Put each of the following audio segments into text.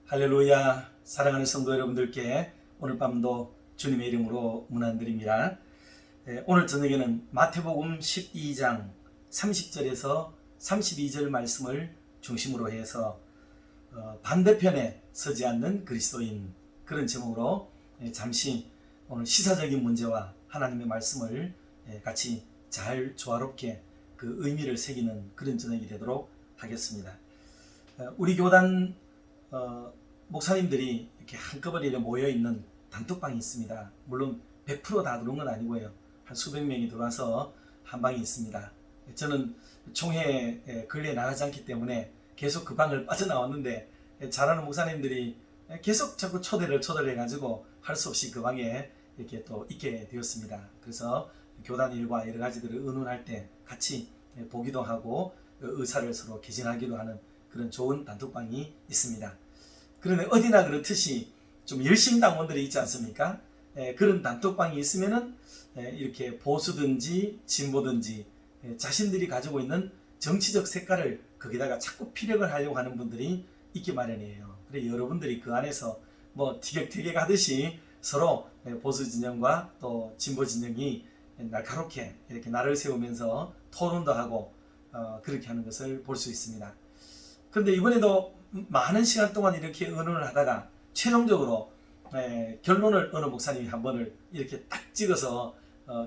할렐루야. 사랑하는 성도 여러분들께 오늘 밤도 주님의 이름으로 문안드립니다. 오늘 저녁에는 마태복음 12장 30절에서 32절 말씀을 중심으로 해서 반대편에 서지 않는 그리스도인, 그런 제목으로 잠시 오늘 시사적인 문제와 하나님의 말씀을 같이 잘 조화롭게 그 의미를 새기는 그런 저녁이 되도록 하겠습니다. 우리 교단 목사님들이 이렇게 한꺼번에 모여 있는 단톡방이 있습니다. 물론 100% 다 들어온 건 아니고요. 한 수백 명이 들어와서 한 방이 있습니다. 저는 총회에 근래에 나가지 않기 때문에 계속 그 방을 빠져나왔는데, 잘하는 목사님들이 계속 자꾸 초대를 해가지고 할 수 없이 그 방에 이렇게 또 있게 되었습니다. 그래서 교단 일과 여러 가지들을 의논할 때 같이 보기도 하고 의사를 서로 개진하기도 하는 그런 좋은 단톡방이 있습니다. 그런데 어디나 그렇듯이 좀 열심 당원들이 있지 않습니까? 그런 단톡방이 있으면은 이렇게 보수든지 진보든지 자신들이 가지고 있는 정치적 색깔을 거기다가 자꾸 피력을 하려고 하는 분들이 있기 마련이에요. 그래서 여러분들이 그 안에서 뭐 티격태격 하듯이 서로 보수 진영과 또 진보 진영이 날카롭게 이렇게 날을 세우면서 토론도 하고 그렇게 하는 것을 볼 수 있습니다. 그런데 이번에도 많은 시간 동안 이렇게 의논을 하다가 최종적으로 결론을 어느 목사님이 한 번을 이렇게 딱 찍어서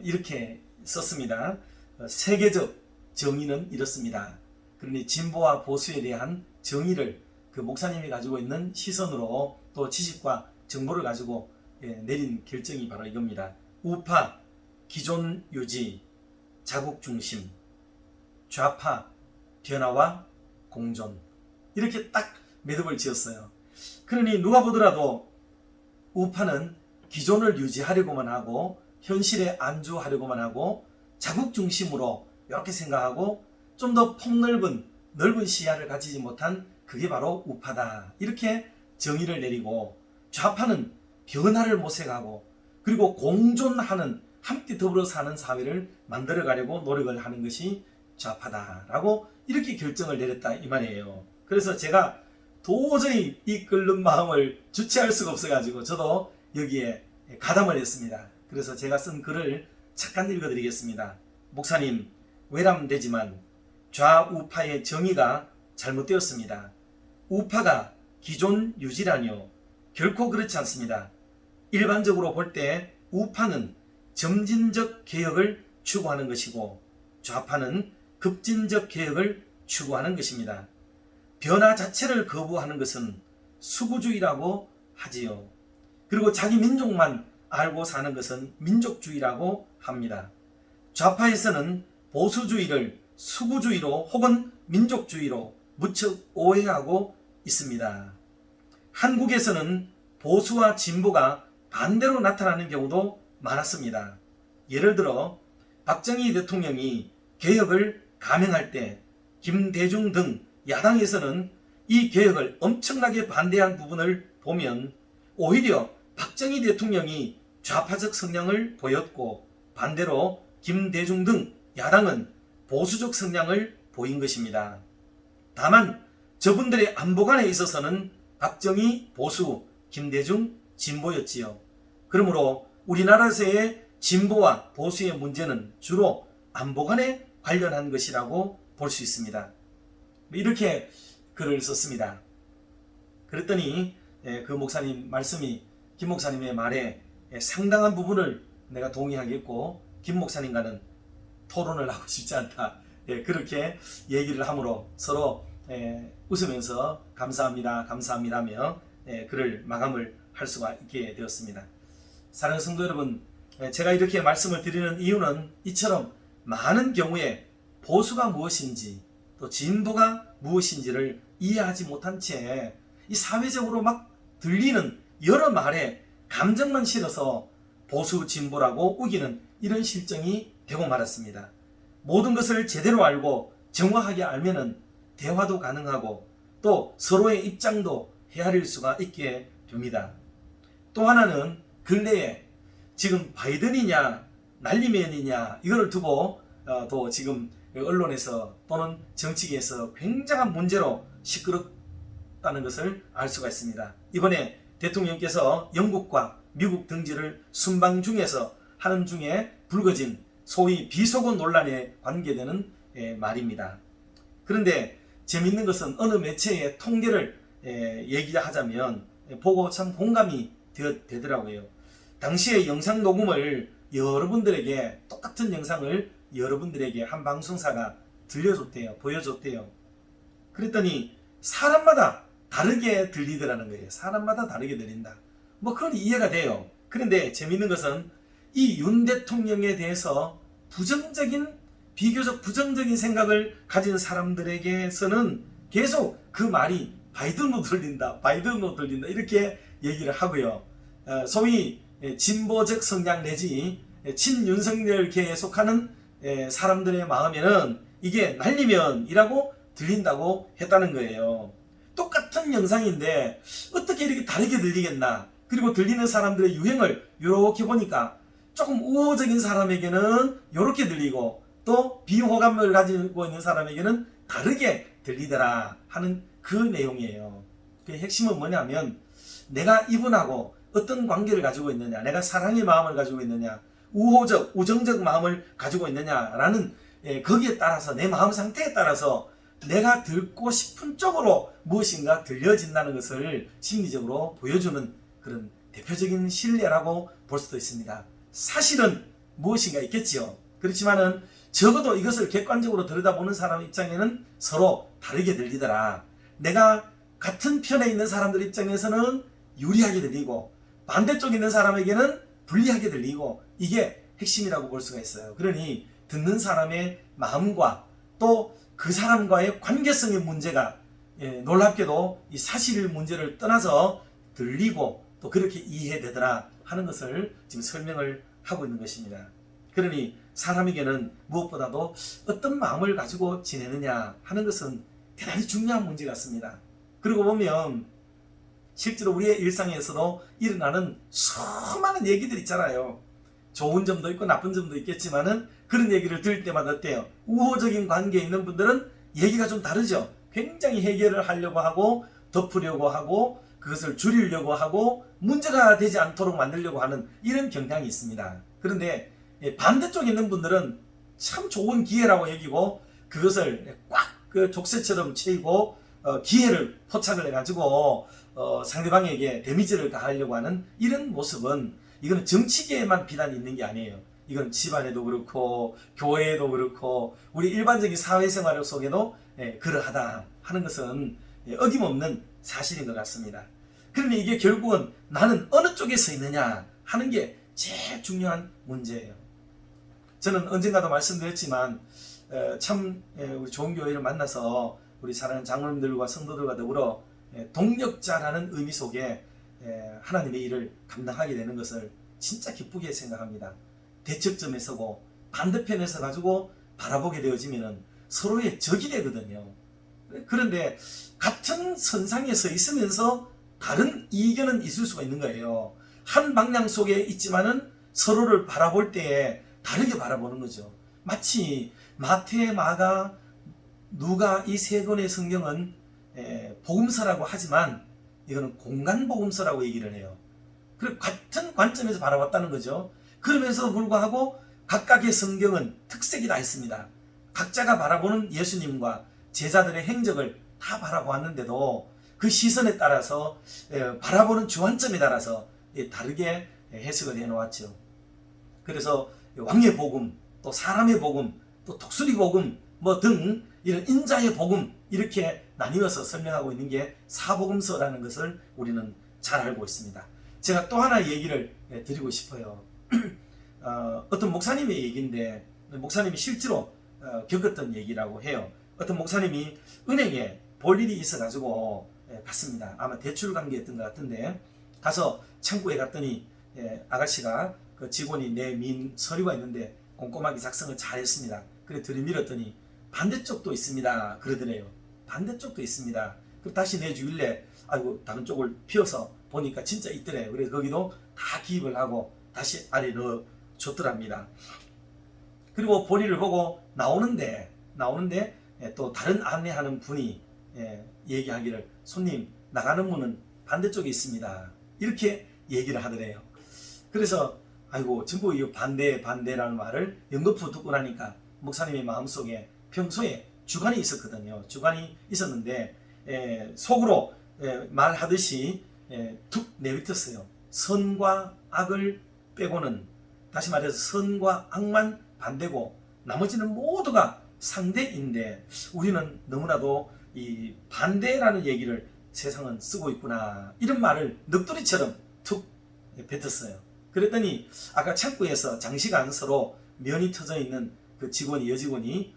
이렇게 썼습니다. 세계적 정의는 이렇습니다. 그러니 진보와 보수에 대한 정의를 그 목사님이 가지고 있는 시선으로 또 지식과 정보를 가지고 내린 결정이 바로 이겁니다. 우파, 기존 유지, 자국 중심, 좌파, 변화와 공존, 이렇게 딱 매듭을 지었어요. 그러니 누가 보더라도 우파는 기존을 유지하려고만 하고 현실에 안주하려고만 하고 자국 중심으로 이렇게 생각하고 좀 더 폭넓은 넓은 시야를 가지지 못한 그게 바로 우파다, 이렇게 정의를 내리고, 좌파는 변화를 모색하고 그리고 공존하는, 함께 더불어 사는 사회를 만들어 가려고 노력을 하는 것이 좌파다라고 이렇게 결정을 내렸다 이 말이에요. 그래서 제가 도저히 이 끓는 마음을 주체할 수가 없어가지고 저도 여기에 가담을 했습니다. 그래서 제가 쓴 글을 잠깐 읽어드리겠습니다. 목사님, 외람되지만 좌우파의 정의가 잘못되었습니다. 우파가 기존 유지라뇨? 결코 그렇지 않습니다. 일반적으로 볼 때 우파는 점진적 개혁을 추구하는 것이고 좌파는 급진적 개혁을 추구하는 것입니다. 변화 자체를 거부하는 것은 수구주의라고 하지요. 그리고 자기 민족만 알고 사는 것은 민족주의라고 합니다. 좌파에서는 보수주의를 수구주의로 혹은 민족주의로 무척 오해하고 있습니다. 한국에서는 보수와 진보가 반대로 나타나는 경우도 많았습니다. 예를 들어 박정희 대통령이 개혁을 감행할 때 김대중 등 야당에서는 이 개혁을 엄청나게 반대한 부분을 보면 오히려 박정희 대통령이 좌파적 성향을 보였고, 반대로 김대중 등 야당은 보수적 성향을 보인 것입니다. 다만 저분들의 안보관에 있어서는 박정희 보수, 김대중 진보였지요. 그러므로 우리나라에서의 진보와 보수의 문제는 주로 안보관에 관련한 것이라고 볼 수 있습니다. 이렇게 글을 썼습니다. 그랬더니 그 목사님 말씀이 김 목사님의 말에 상당한 부분을 내가 동의하겠고 김 목사님과는 토론을 하고 싶지 않다, 그렇게 얘기를 함으로 서로 웃으면서 감사합니다 감사합니다며 글을 마감을 할 수가 있게 되었습니다. 사랑하는 성도 여러분, 제가 이렇게 말씀을 드리는 이유는 이처럼 많은 경우에 보수가 무엇인지 또 진보가 무엇인지를 이해하지 못한 채 이 사회적으로 막 들리는 여러 말에 감정만 실어서 보수 진보라고 우기는 이런 실정이 되고 말았습니다. 모든 것을 제대로 알고 정확하게 알면은 대화도 가능하고 또 서로의 입장도 헤아릴 수가 있게 됩니다. 또 하나는 근래에 지금 바이든이냐 날리면이냐 이거를 두고 또 지금 언론에서 또는 정치계에서 굉장한 문제로 시끄럽게 되었다는 것을 알 수가 있습니다. 이번에 대통령께서 영국과 미국 등지를 순방 중에서 하는 중에 불거진 소위 비속어 논란에 관계되는 말입니다. 그런데 재미있는 것은 어느 매체의 통계를 얘기하자면 보고 참 공감이 되더라고요. 당시에 영상 녹음을 여러분들에게 똑같은 영상을 여러분들에게 한 방송사가 들려줬대요. 보여줬대요. 그랬더니 사람마다 다르게 들리더라는 거예요. 사람마다 다르게 들린다. 뭐 그건 이해가 돼요. 그런데 재미있는 것은 이 윤 대통령에 대해서 비교적 부정적인 생각을 가진 사람들에게서는 계속 그 말이 바이든으로 들린다 이렇게 얘기를 하고요. 소위 진보적 성향 내지 친윤석열계에 속하는 사람들의 마음에는 이게 날리면이라고 들린다고 했다는 거예요. 똑같은 영상인데 어떻게 이렇게 다르게 들리겠나. 그리고 들리는 사람들의 유형을 이렇게 보니까 조금 우호적인 사람에게는 이렇게 들리고 또 비호감을 가지고 있는 사람에게는 다르게 들리더라 하는 그 내용이에요. 그 핵심은 뭐냐면 내가 이분하고 어떤 관계를 가지고 있느냐, 내가 사랑의 마음을 가지고 있느냐, 우호적, 우정적 마음을 가지고 있느냐라는 거기에 따라서 내 마음 상태에 따라서 내가 듣고 싶은 쪽으로 무엇인가 들려진다는 것을 심리적으로 보여주는 그런 대표적인 신뢰라고 볼 수도 있습니다. 사실은 무엇인가 있겠지요. 그렇지만은 적어도 이것을 객관적으로 들여다보는 사람 입장에는 서로 다르게 들리더라. 내가 같은 편에 있는 사람들 입장에서는 유리하게 들리고 반대쪽에 있는 사람에게는 불리하게 들리고 이게 핵심이라고 볼 수가 있어요. 그러니 듣는 사람의 마음과 또 그 사람과의 관계성의 문제가 놀랍게도 이 사실 문제를 떠나서 들리고 또 그렇게 이해되더라 하는 것을 지금 설명을 하고 있는 것입니다. 그러니 사람에게는 무엇보다도 어떤 마음을 가지고 지내느냐 하는 것은 대단히 중요한 문제 같습니다. 그리고 보면 실제로 우리의 일상에서도 일어나는 수많은 얘기들 있잖아요. 좋은 점도 있고 나쁜 점도 있겠지만은 그런 얘기를 들을 때마다 어때요? 우호적인 관계에 있는 분들은 얘기가 좀 다르죠. 굉장히 해결을 하려고 하고 덮으려고 하고 그것을 줄이려고 하고 문제가 되지 않도록 만들려고 하는 이런 경향이 있습니다. 그런데 반대쪽에 있는 분들은 참 좋은 기회라고 여기고 그것을 꽉 그 족쇄처럼 채이고 기회를 포착을 해가지고 상대방에게 데미지를 가하려고 하는 이런 모습은 이거는 정치계에만 비단이 있는 게 아니에요. 이건 집안에도 그렇고 교회에도 그렇고 우리 일반적인 사회생활 속에도 그러하다 하는 것은 어김없는 사실인 것 같습니다. 그러니 이게 결국은 나는 어느 쪽에 서 있느냐 하는 게 제일 중요한 문제예요. 저는 언젠가도 말씀드렸지만 참 우리 좋은 교회를 만나서 우리 사랑하는 장로님들과 성도들과 더불어 동력자라는 의미 속에 하나님의 일을 감당하게 되는 것을 진짜 기쁘게 생각합니다. 대척점에 서고 반대편에 서 가지고 바라보게 되어지면 서로의 적이 되거든요. 그런데 같은 선상에 서 있으면서 다른 이견은 있을 수가 있는 거예요. 한 방향 속에 있지만은 서로를 바라볼 때에 다르게 바라보는 거죠. 마치 마태, 마가, 누가 이 세 권의 성경은 복음서라고 하지만 이거는 공간 복음서라고 얘기를 해요. 그리고 같은 관점에서 바라봤다는 거죠. 그러면서 불구하고 각각의 성경은 특색이 다 있습니다. 각자가 바라보는 예수님과 제자들의 행적을 다 바라보았는데도 그 시선에 따라서 바라보는 주관점에 따라서 다르게 해석을 해놓았죠. 그래서 왕의 복음, 또 사람의 복음, 또 독수리 복음 뭐 등 이런 인자의 복음 이렇게 나뉘어서 설명하고 있는 게 사복음서라는 것을 우리는 잘 알고 있습니다. 제가 또 하나 얘기를 드리고 싶어요. 어떤 목사님의 얘기인데 목사님이 실제로 겪었던 얘기라고 해요. 어떤 목사님이 은행에 볼 일이 있어가지고 갔습니다. 아마 대출 관계였던 것 같은데 가서 창구에 갔더니 아가씨가 그 직원이 내민 서류가 있는데 꼼꼼하게 작성을 잘 했습니다. 그래 들이밀었더니 반대쪽도 있습니다 그러더래요. 반대쪽도 있습니다. 그럼 다시 내주길래 아이고 다른 쪽을 피워서 보니까 진짜 있더래요. 그래서 거기도 다 기입을 하고 다시 아래 넣어 줬더랍니다. 그리고 본인을 보고 나오는데 또 다른 안내하는 분이 얘기하기를 손님 나가는 문은 반대쪽에 있습니다. 이렇게 얘기를 하더래요. 그래서 아이고 전부 이 반대라는 말을 연거푸 듣고 나니까 목사님의 마음속에 평소에 주관이 있었거든요. 주관이 있었는데 속으로 말하듯이 툭 내뱉었어요. 선과 악을 빼고는, 다시 말해서 선과 악만 반대고 나머지는 모두가 상대인데 우리는 너무나도 이 반대라는 얘기를 세상은 쓰고 있구나, 이런 말을 넋두리처럼 툭 뱉었어요. 그랬더니 아까 창구에서 장시간 서로 면이 터져 있는 그 직원이, 여직원이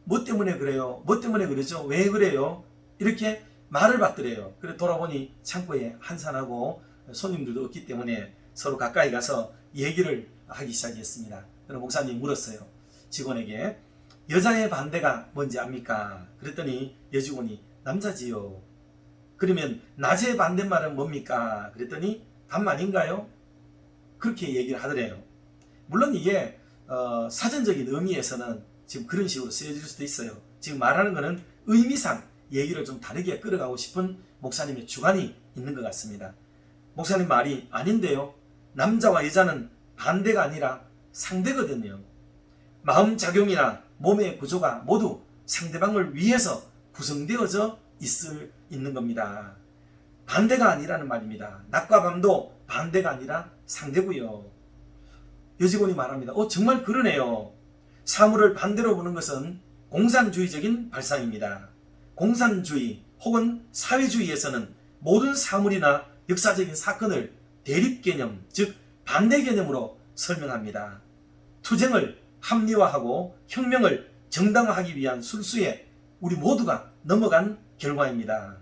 뭐 때문에 그래요? 뭐 때문에 그러죠? 왜 그래요? 이렇게 말을 받더래요. 그래 돌아보니 창고에 한산하고 손님들도 없기 때문에 서로 가까이 가서 얘기를 하기 시작했습니다. 그럼 목사님이 물었어요. 직원에게 여자의 반대가 뭔지 압니까? 그랬더니 여직원이 남자지요. 그러면 낮의 반대말은 뭡니까? 그랬더니 반만인가요? 그렇게 얘기를 하더래요. 물론 이게 사전적인 의미에서는 지금 그런 식으로 쓰여질 수도 있어요. 지금 말하는 거는 의미상 얘기를 좀 다르게 끌어가고 싶은 목사님의 주관이 있는 것 같습니다. 목사님 말이 아닌데요. 남자와 여자는 반대가 아니라 상대거든요. 마음작용이나 몸의 구조가 모두 상대방을 위해서 구성되어져 있는 겁니다. 반대가 아니라는 말입니다. 낮과 밤도 반대가 아니라 상대고요. 여직원이 말합니다. 정말 그러네요. 사물을 반대로 보는 것은 공산주의적인 발상입니다. 공산주의 혹은 사회주의에서는 모든 사물이나 역사적인 사건을 대립개념, 즉 반대 개념으로 설명합니다. 투쟁을 합리화하고 혁명을 정당화하기 위한 술수에 우리 모두가 넘어간 결과입니다.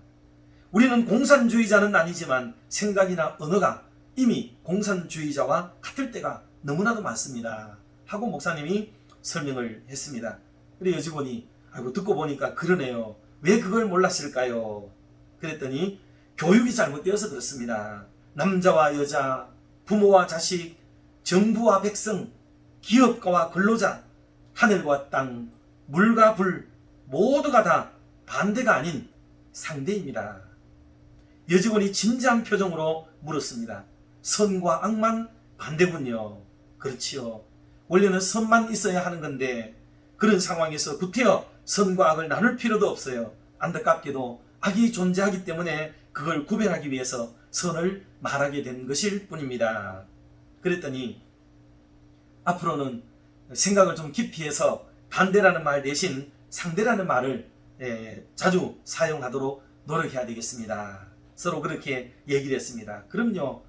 우리는 공산주의자는 아니지만 생각이나 언어가 이미 공산주의자와 같을 때가 너무나도 많습니다. 하고 목사님이 설명을 했습니다. 그리고 여직원이 듣고 보니까 그러네요. 왜 그걸 몰랐을까요? 그랬더니 교육이 잘못되어서 그렇습니다. 남자와 여자, 부모와 자식, 정부와 백성, 기업가와 근로자, 하늘과 땅, 물과 불 모두가 다 반대가 아닌 상대입니다. 여직원이 진지한 표정으로 물었습니다. 선과 악만 반대군요. 그렇지요. 원래는 선만 있어야 하는 건데 그런 상황에서 구태여 선과 악을 나눌 필요도 없어요. 안타깝게도 악이 존재하기 때문에 그걸 구별하기 위해서 선을 말하게 된 것일 뿐입니다. 그랬더니 앞으로는 생각을 좀 깊이 해서 반대라는 말 대신 상대라는 말을 자주 사용하도록 노력해야 되겠습니다. 서로 그렇게 얘기를 했습니다. 그럼요.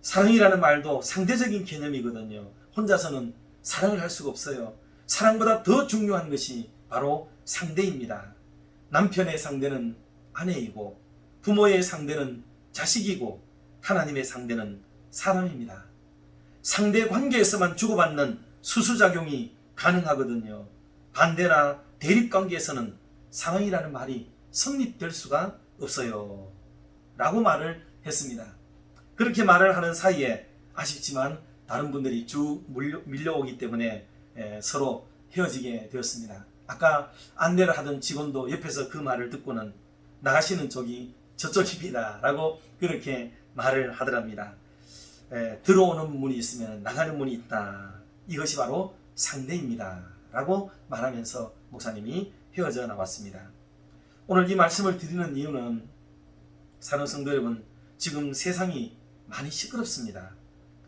사랑이라는 말도 상대적인 개념이거든요. 혼자서는 사랑을 할 수가 없어요. 사랑보다 더 중요한 것이 바로 상대입니다. 남편의 상대는 아내이고 부모의 상대는 자식이고 하나님의 상대는 사람입니다. 상대 관계에서만 주고받는 수수작용이 가능하거든요. 반대나 대립관계에서는 사랑이라는 말이 성립될 수가 없어요. 라고 말을 했습니다. 그렇게 말을 하는 사이에 아쉽지만 다른 분들이 쭉 밀려오기 때문에 서로 헤어지게 되었습니다. 아까 안내를 하던 직원도 옆에서 그 말을 듣고는 나가시는 쪽이 저쪽입니다 라고 그렇게 말을 하더랍니다. 들어오는 문이 있으면 나가는 문이 있다. 이것이 바로 상대입니다 라고 말하면서 목사님이 헤어져 나왔습니다. 오늘 이 말씀을 드리는 이유는 사랑하는 성도 여러분, 지금 세상이 많이 시끄럽습니다.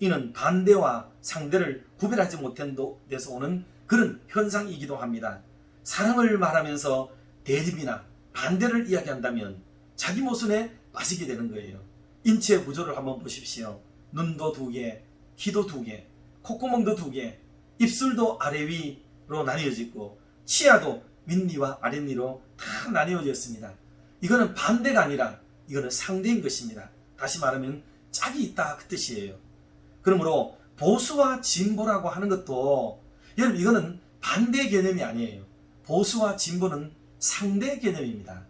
이는 반대와 상대를 구별하지 못한 데서 오는 그런 현상이기도 합니다. 사랑을 말하면서 대립이나 반대를 이야기한다면 자기 모순에 빠지게 되는 거예요. 인체 구조를 한번 보십시오. 눈도 두 개, 귀도 두 개, 콧구멍도 두 개, 입술도 아래 위로 나뉘어지고 치아도 윗니와 아랫니로 다 나뉘어졌습니다. 이거는 반대가 아니라 이거는 상대인 것입니다. 다시 말하면 짝이 있다 그 뜻이에요. 그러므로 보수와 진보라고 하는 것도 여러분 이거는 반대 개념이 아니에요. 보수와 진보는 상대 개념입니다.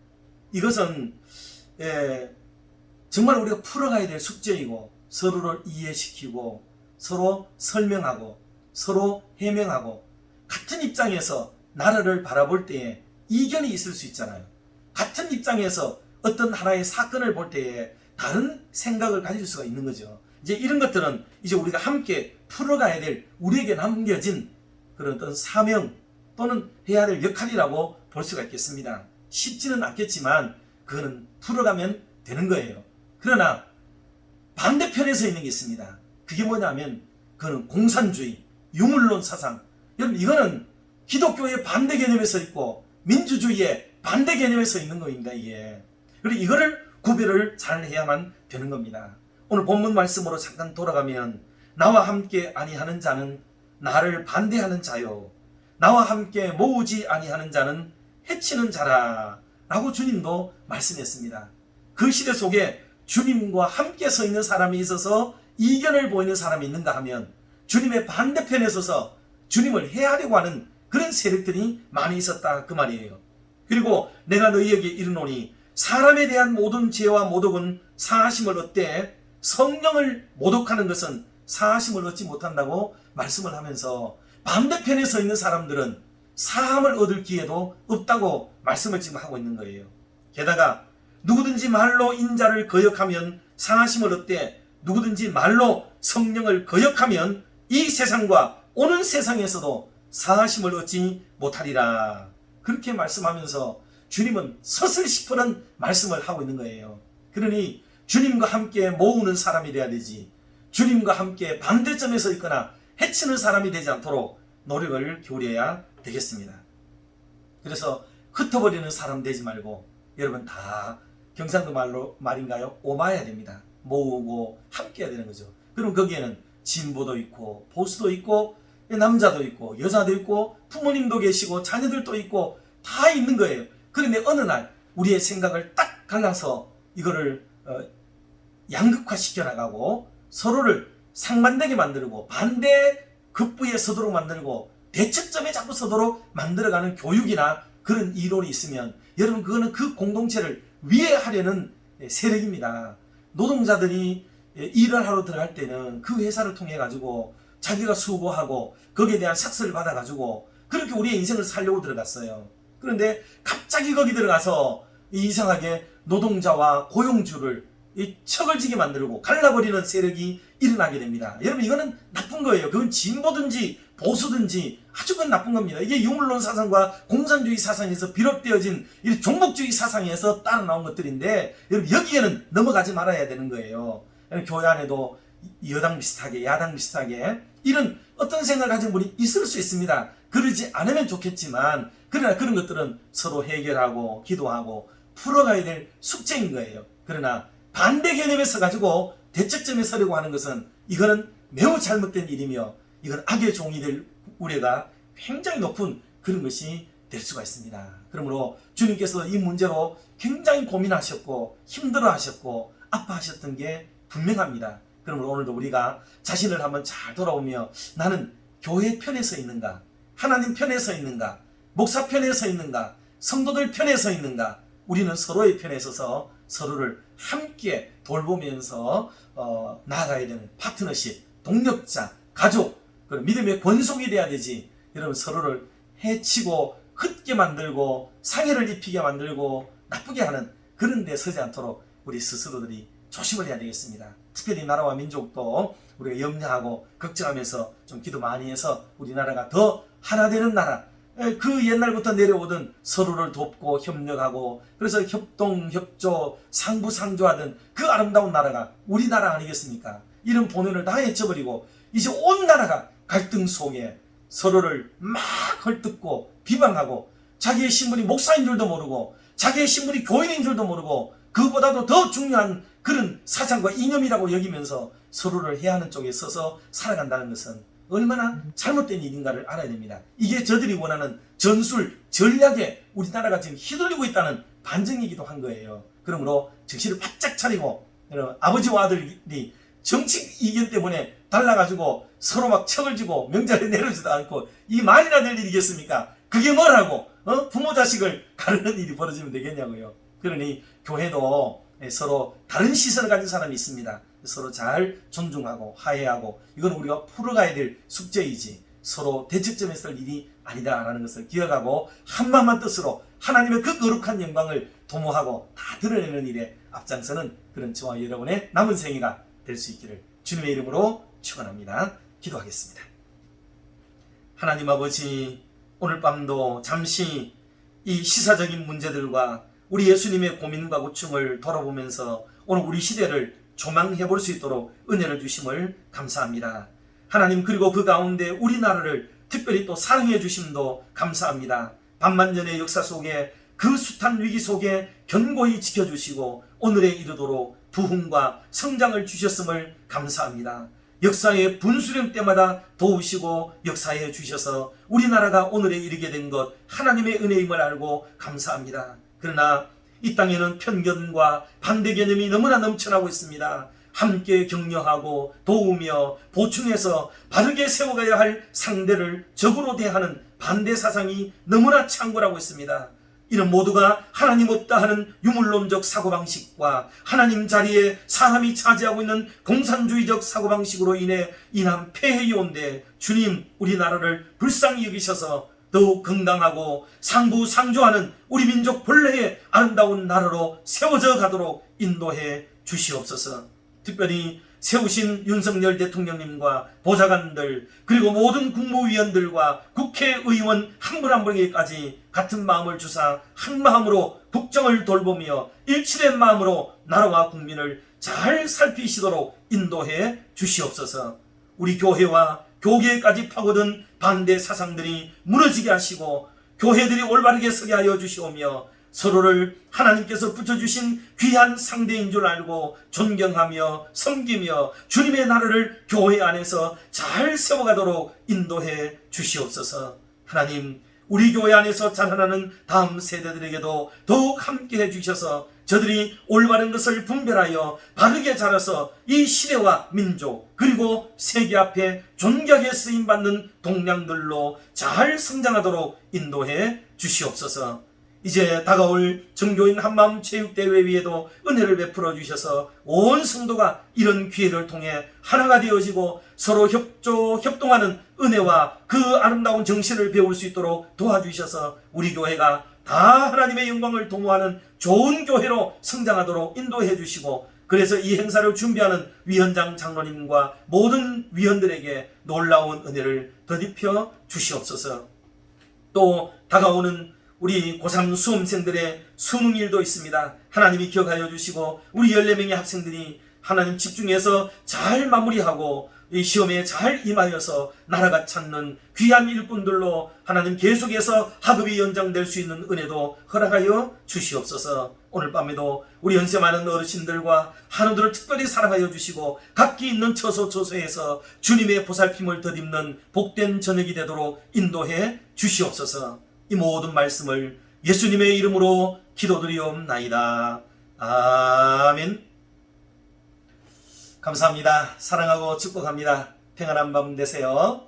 이것은 정말 우리가 풀어가야 될 숙제이고 서로를 이해시키고 서로 설명하고 서로 해명하고 같은 입장에서 나라를 바라볼 때에 이견이 있을 수 있잖아요. 같은 입장에서 어떤 하나의 사건을 볼 때에 다른 생각을 가질 수가 있는 거죠. 이제 이런 것들은 이제 우리가 함께 풀어가야 될, 우리에게 남겨진 그런 어떤 사명 또는 해야 될 역할이라고 볼 수가 있겠습니다. 쉽지는 않겠지만 그거는 풀어가면 되는 거예요. 그러나 반대편에 서 있는 게 있습니다. 그게 뭐냐면 그거는 공산주의, 유물론 사상. 여러분, 이거는 기독교의 반대 개념에 서 있고 민주주의의 반대 개념에 서 있는 겁니다. 이게. 그리고 이거를 구별을 잘 해야만 되는 겁니다. 오늘 본문 말씀으로 잠깐 돌아가면 나와 함께 아니하는 자는 나를 반대하는 자요, 나와 함께 모으지 아니하는 자는 해치는 자라 라고 주님도 말씀했습니다. 그 시대 속에 주님과 함께 서 있는 사람이 있어서 이견을 보이는 사람이 있는가 하면 주님의 반대편에 서서 주님을 해하려고 하는 그런 세력들이 많이 있었다 그 말이에요. 그리고 내가 너희에게 이르노니 사람에 대한 모든 죄와 모독은 사하심을 얻되 성령을 모독하는 것은 사하심을 얻지 못한다고 말씀을 하면서 반대편에 서 있는 사람들은 사함을 얻을 기회도 없다고 말씀을 지금 하고 있는 거예요. 게다가 누구든지 말로 인자를 거역하면 사하심을 얻되 누구든지 말로 성령을 거역하면 이 세상과 오는 세상에서도 사하심을 얻지 못하리라. 그렇게 말씀하면서 주님은 서슬시퍼런 말씀을 하고 있는 거예요. 그러니 주님과 함께 모으는 사람이 돼야 되지, 주님과 함께 반대점에 서 있거나 해치는 사람이 되지 않도록 노력을 기울여야 되겠습니다. 그래서 흩어버리는 사람 되지 말고 여러분 다 경상도 말인가요? 오마야 됩니다. 모으고 함께 해야 되는 거죠. 그럼 거기에는 진보도 있고 보수도 있고 남자도 있고 여자도 있고 부모님도 계시고 자녀들도 있고 다 있는 거예요. 그런데 어느 날 우리의 생각을 딱 갈라서 이거를 양극화 시켜나가고 서로를 상반되게 만들고 반대 극부에 서도록 만들고 대척점에 자꾸 서도록 만들어가는 교육이나 그런 이론이 있으면 여러분 그거는 그 공동체를 위해하려는 세력입니다. 노동자들이 일을 하러 들어갈 때는 그 회사를 통해 가지고 자기가 수고하고 거기에 대한 삭스를 받아 가지고 그렇게 우리의 인생을 살려고 들어갔어요. 그런데 갑자기 거기 들어가서 이상하게 노동자와 고용주를 척을 지게 만들고 갈라버리는 세력이 일어나게 됩니다. 여러분 이거는 나쁜 거예요. 그건 진보든지 보수든지 아주 그건 나쁜 겁니다. 이게 유물론 사상과 공산주의 사상에서 비롯되어진 이 종목주의 사상에서 따라 나온 것들인데 여러분 여기에는 넘어가지 말아야 되는 거예요. 교회 안에도 여당 비슷하게 야당 비슷하게 이런 어떤 생각을 가진 분이 있을 수 있습니다. 그러지 않으면 좋겠지만 그러나 그런 것들은 서로 해결하고 기도하고 풀어가야 될 숙제인 거예요. 그러나 반대 개념에 서가지고 대척점에 서려고 하는 것은 이거는 매우 잘못된 일이며 이건 악의 종이 될 우려가 굉장히 높은 그런 것이 될 수가 있습니다. 그러므로 주님께서 이 문제로 굉장히 고민하셨고 힘들어하셨고 아파하셨던 게 분명합니다. 그러므로 오늘도 우리가 자신을 한번 잘 돌아보며 나는 교회 편에 서 있는가, 하나님 편에 서 있는가, 목사 편에 서 있는가, 성도들 편에 서 있는가. 우리는 서로의 편에 서서 서로를 함께 돌보면서 나아가야 되는 파트너십, 동력자, 가족, 그런 믿음의 권속이 돼야 되지. 여러분 서로를 해치고 흩게 만들고 상해를 입히게 만들고 나쁘게 하는 그런 데 서지 않도록 우리 스스로들이 조심을 해야 되겠습니다. 특별히 나라와 민족도 우리가 염려하고 걱정하면서 좀 기도 많이 해서 우리나라가 더 하나 되는 나라, 그 옛날부터 내려오던 서로를 돕고 협력하고 그래서 협동, 협조, 상부상조하던 그 아름다운 나라가 우리나라 아니겠습니까? 이런 본연을 다 헤쳐버리고 이제 온 나라가 갈등 속에 서로를 막 헐뜯고 비방하고 자기의 신분이 목사인 줄도 모르고 자기의 신분이 교인인 줄도 모르고 그보다도 더 중요한 그런 사상과 이념이라고 여기면서 서로를 해하는 쪽에 서서 살아간다는 것은 얼마나 잘못된 일인가를 알아야 됩니다. 이게 저들이 원하는 전술, 전략에 우리나라가 지금 휘둘리고 있다는 반증이기도 한 거예요. 그러므로 정신을 바짝 차리고 아버지와 아들이 정치 이견 때문에 달라가지고 서로 막 척을 지고 명절에 내려지도 않고 이 말이나 될 일이겠습니까? 그게 뭐라고 부모 자식을 가르는 일이 벌어지면 되겠냐고요. 그러니 교회도 서로 다른 시선을 가진 사람이 있습니다. 서로 잘 존중하고 화해하고 이건 우리가 풀어가야 될 숙제이지 서로 대척점에 설 일이 아니다라는 것을 기억하고 한마음한 뜻으로 하나님의 그 거룩한 영광을 도모하고 다 드러내는 일에 앞장서는 그런 저와 여러분의 남은 생애가 될 수 있기를 주님의 이름으로 축원합니다. 기도하겠습니다. 하나님 아버지, 오늘 밤도 잠시 이 시사적인 문제들과 우리 예수님의 고민과 고충을 돌아보면서 오늘 우리 시대를 조망해 볼 수 있도록 은혜를 주심을 감사합니다. 하나님, 그리고 그 가운데 우리나라를 특별히 또 사랑해 주심도 감사합니다. 반만년의 역사 속에 그 숱한 위기 속에 견고히 지켜주시고 오늘에 이르도록 부흥과 성장을 주셨음을 감사합니다. 역사의 분수령 때마다 도우시고 역사해 주셔서 우리나라가 오늘에 이르게 된 것 하나님의 은혜임을 알고 감사합니다. 그러나 이 땅에는 편견과 반대 개념이 너무나 넘쳐나고 있습니다. 함께 격려하고 도우며 보충해서 바르게 세워가야 할 상대를 적으로 대하는 반대 사상이 너무나 창궐하고 있습니다. 이런 모두가 하나님 없다 하는 유물론적 사고방식과 하나님 자리에 사람이 차지하고 있는 공산주의적 사고방식으로 인해 인한 폐해이온데, 주님, 우리나라를 불쌍히 여기셔서 더욱 건강하고 상부상조하는 우리 민족 본래의 아름다운 나라로 세워져 가도록 인도해 주시옵소서. 특별히 세우신 윤석열 대통령님과 보좌관들, 그리고 모든 국무위원들과 국회의원 한 분 한 분에게까지 같은 마음을 주사 한 마음으로 국정을 돌보며 일치된 마음으로 나라와 국민을 잘 살피시도록 인도해 주시옵소서. 우리 교회와 교계까지 파고든 반대 사상들이 무너지게 하시고 교회들이 올바르게 서게 하여 주시오며 서로를 하나님께서 붙여주신 귀한 상대인 줄 알고 존경하며 섬기며 주님의 나라를 교회 안에서 잘 세워가도록 인도해 주시옵소서. 하나님, 우리 교회 안에서 자라나는 다음 세대들에게도 더욱 함께해 주셔서 저들이 올바른 것을 분별하여 바르게 자라서 이 시대와 민족 그리고 세계 앞에 존귀하게 쓰임받는 동량들로 잘 성장하도록 인도해 주시옵소서. 이제 다가올 정교인 한마음 체육대회 위에도 은혜를 베풀어 주셔서 온 성도가 이런 기회를 통해 하나가 되어지고 서로 협동하는 은혜와 그 아름다운 정신을 배울 수 있도록 도와주셔서 우리 교회가 다 하나님의 영광을 도모하는 좋은 교회로 성장하도록 인도해 주시고, 그래서 이 행사를 준비하는 위원장 장로님과 모든 위원들에게 놀라운 은혜를 더입혀 주시옵소서. 또 다가오는 우리 고3 수험생들의 수능일도 있습니다. 하나님이 기억하여 주시고 우리 14명의 학생들이 하나님 집중해서 잘 마무리하고 이 시험에 잘 임하여서 나라가 찾는 귀한 일꾼들로 하나님 계속해서 학업이 연장될 수 있는 은혜도 허락하여 주시옵소서. 오늘 밤에도 우리 연세 많은 어르신들과 한우들을 특별히 사랑하여 주시고 각기 있는 처소처소에서 주님의 보살핌을 덧입는 복된 저녁이 되도록 인도해 주시옵소서. 이 모든 말씀을 예수님의 이름으로 기도드리옵나이다. 아멘. 감사합니다. 사랑하고 축복합니다. 평안한 밤 되세요.